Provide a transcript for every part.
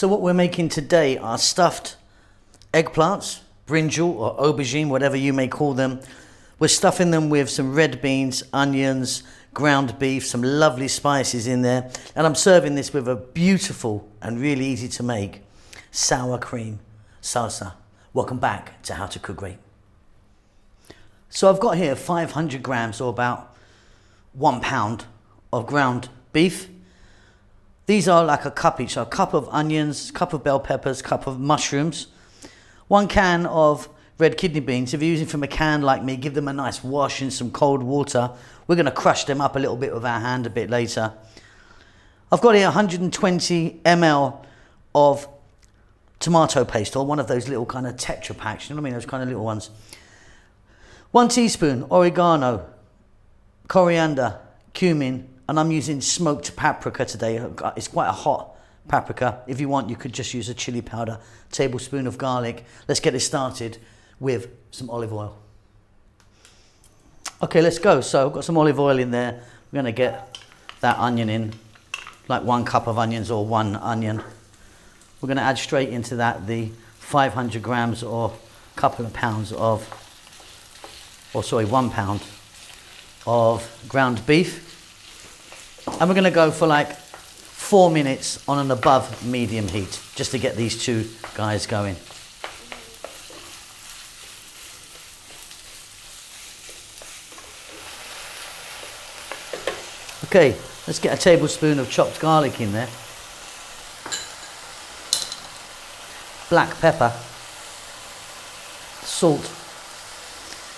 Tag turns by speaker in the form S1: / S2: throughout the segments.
S1: So what we're making today are stuffed eggplants, brinjal or aubergine, whatever you may call them. We're stuffing them with some red beans, onions, ground beef, some lovely spices in there. And I'm serving this with a beautiful and really easy to make sour cream salsa. Welcome back to How to Cook Great. So I've got here 500 grams or about 1 pound of ground beef. These are like a cup each, so a cup of onions, cup of bell peppers, cup of mushrooms, 1 can of red kidney beans. If you're using from a can like me, give them a nice wash in some cold water. We're going to crush them up a little bit with our hand a bit later. I've got here 120 ml of tomato paste, or one of those little kind of Tetra packs, you know what I mean, those kind of little ones. 1 teaspoon oregano, coriander, cumin, and I'm using smoked paprika today. It's quite a hot paprika. If you want, you could just use a chili powder, tablespoon of garlic. Let's get this started with some olive oil. Okay, let's go. So I've got some olive oil in there. We're going to get that onion in, like 1 cup of onions or 1 onion. We're going to add straight into that the 500 grams or a couple of pounds of, 1 pound of ground beef. And we're going to go for like 4 minutes on an above medium heat, just to get these two guys going. Okay, let's get a tablespoon of chopped garlic in there. Black pepper, salt,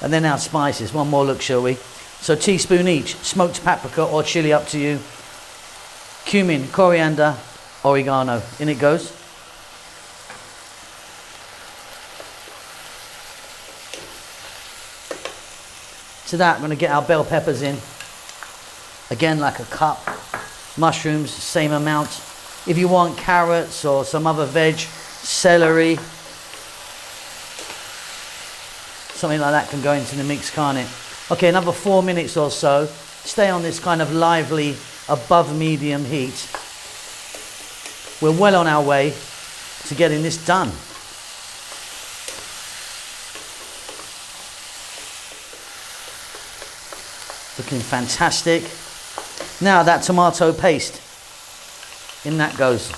S1: and then our spices. One more look, shall we? So teaspoon each, smoked paprika or chili, up to you. Cumin, coriander, oregano. In it goes. To that, I'm going to get our bell peppers in. Again, like a cup. Mushrooms, same amount. If you want carrots or some other veg, celery, something like that can go into the mix, can't it? Okay, another 4 minutes or so. Stay on this kind of lively, above medium heat. We're well on our way to getting this done. Looking fantastic. Now that tomato paste, in that goes.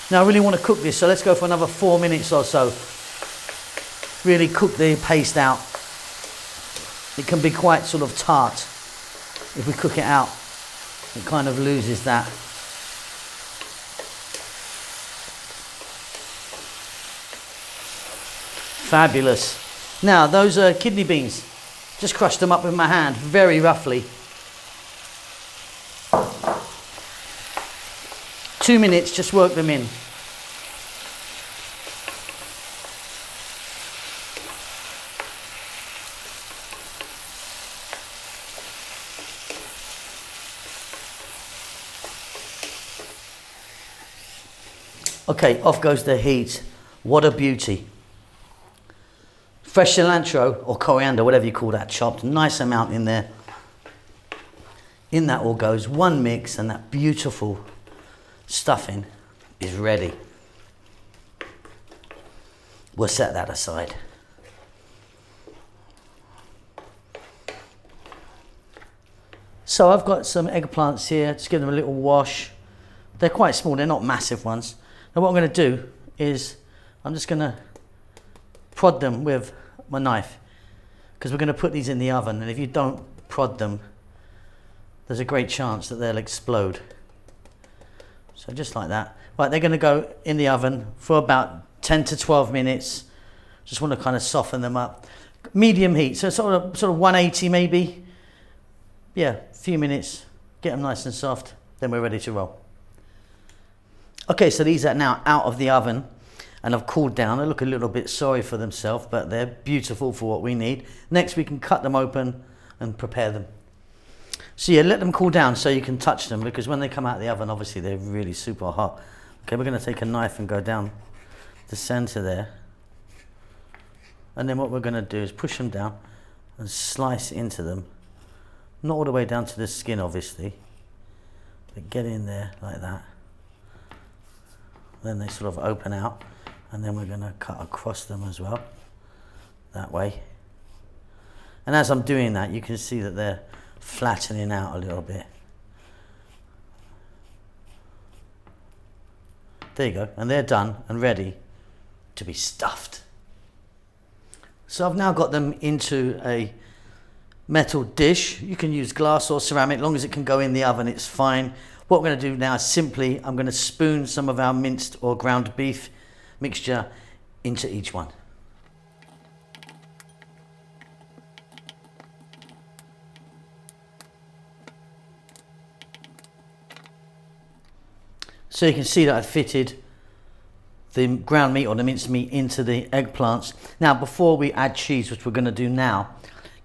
S1: Now I really want to cook this, so let's go for another 4 minutes or so. Really cook the paste out. It can be quite sort of tart. If we cook it out, it kind of loses that. Fabulous. Now those are kidney beans. Just crushed them up with my hand, very roughly. 2 minutes, just work them in. Okay, off goes the heat. What a beauty. Fresh cilantro or coriander, whatever you call that, chopped, nice amount in there. In that all goes one mix, and that beautiful stuffing is ready. We'll set that aside. So I've got some eggplants here, just give them a little wash. They're quite small, they're not massive ones. Now what I'm going to do is I'm just going to prod them with my knife, because we're going to put these in the oven, and if you don't prod them, there's a great chance that they'll explode. So just like that. Right, they're going to go in the oven for about 10 to 12 minutes. Just want to kind of soften them up. Medium heat, so sort of 180 maybe. Yeah, a few minutes, get them nice and soft, then we're ready to roll. Okay, so these are now out of the oven and have cooled down. They look a little bit sorry for themselves, but they're beautiful for what we need. Next, we can cut them open and prepare them. So yeah, let them cool down so you can touch them, because when they come out of the oven, obviously they're really super hot. Okay, we're going to take a knife and go down the center there. And then what we're going to do is push them down and slice into them. Not all the way down to the skin, obviously, get in there like that. Then they sort of open out, and then we're going to cut across them as well, that way. And as I'm doing that, you can see that they're flattening out a little bit. There you go, and they're done and ready to be stuffed. So I've now got them into a metal dish. You can use glass or ceramic, as long as it can go in the oven, it's fine. What we're going to do now is simply, I'm going to spoon some of our minced or ground beef mixture into each one. So you can see that I've fitted the ground meat or the minced meat into the eggplants. Now, before we add cheese, which we're going to do now,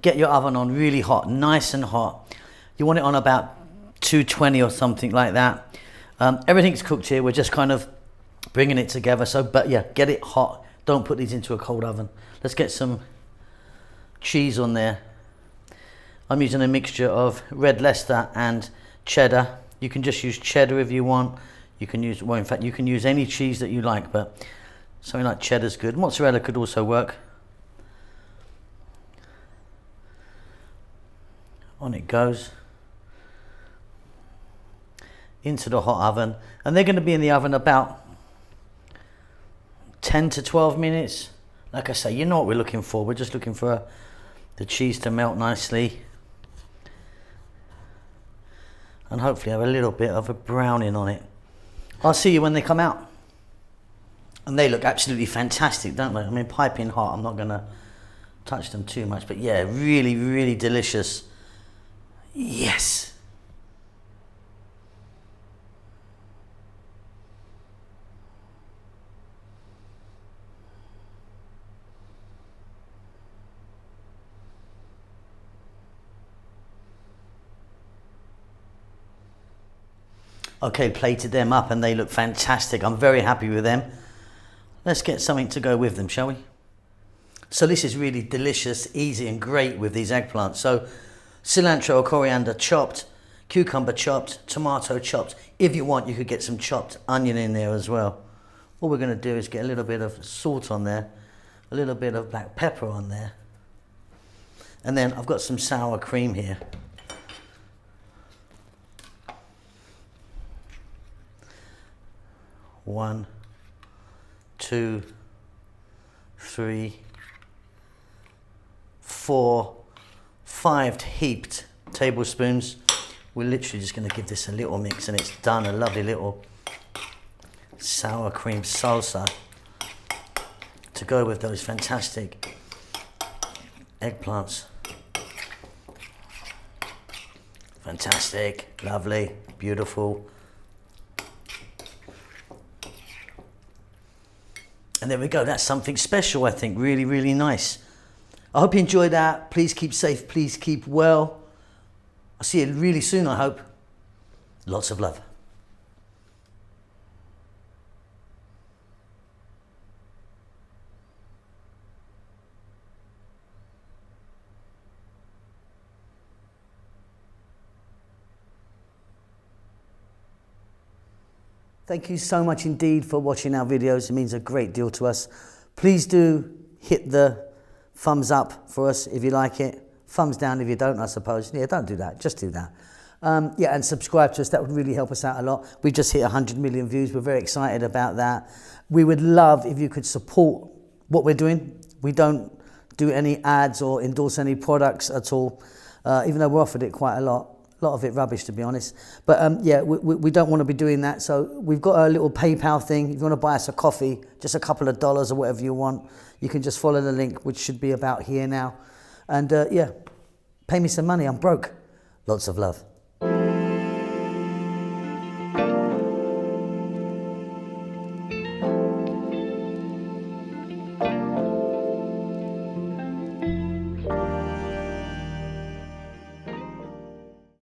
S1: get your oven on really hot, nice and hot. You want it on about 220 or something like that. Everything's cooked here. We're just kind of bringing it together. So, but yeah, get it hot. Don't put these into a cold oven. Let's get some cheese on there. I'm using a mixture of red Leicester and cheddar. You can just use cheddar if you want. You can use, well, in fact, you can use any cheese that you like, but something like cheddar's good. Mozzarella could also work. On it goes. Into the hot oven. And they're going to be in the oven about 10 to 12 minutes. Like I say, you know what we're looking for. We're just looking for the cheese to melt nicely. And hopefully have a little bit of a browning on it. I'll see you when they come out. And they look absolutely fantastic, don't they? I mean, piping hot. I'm not going to touch them too much. But yeah, really, really delicious. Yes. Okay, plated them up and they look fantastic. I'm very happy with them. Let's get something to go with them, shall we? So this is really delicious, easy and great with these eggplants. So cilantro or coriander chopped, cucumber chopped, tomato chopped. If you want, you could get some chopped onion in there as well. All we're going to do is get a little bit of salt on there, a little bit of black pepper on there. And then I've got some sour cream here. One, 2, 3, 4, 5 heaped tablespoons. We're literally just going to give this a little mix and it's done. A lovely little sour cream salsa to go with those fantastic eggplants. Fantastic, lovely, beautiful. And there we go, that's something special, I think. Really, really nice. I hope you enjoyed that. Please keep safe, please keep well. I'll see you really soon, I hope. Lots of love. Thank you so much indeed for watching our videos. It means a great deal to us. Please do hit the thumbs up for us if you like it. Thumbs down if you don't, I suppose. Yeah, don't do that. Just do that. Yeah, and subscribe to us. That would really help us out a lot. We've just hit 100 million views. We're very excited about that. We would love if you could support what we're doing. We don't do any ads or endorse any products at all, even though we're offered it quite a lot. A lot of it rubbish, to be honest. But yeah, we don't want to be doing that. So we've got a little PayPal thing. If you want to buy us a coffee, just a couple of dollars or whatever you want, you can just follow the link, which should be about here now. And yeah, pay me some money. I'm broke. Lots of love.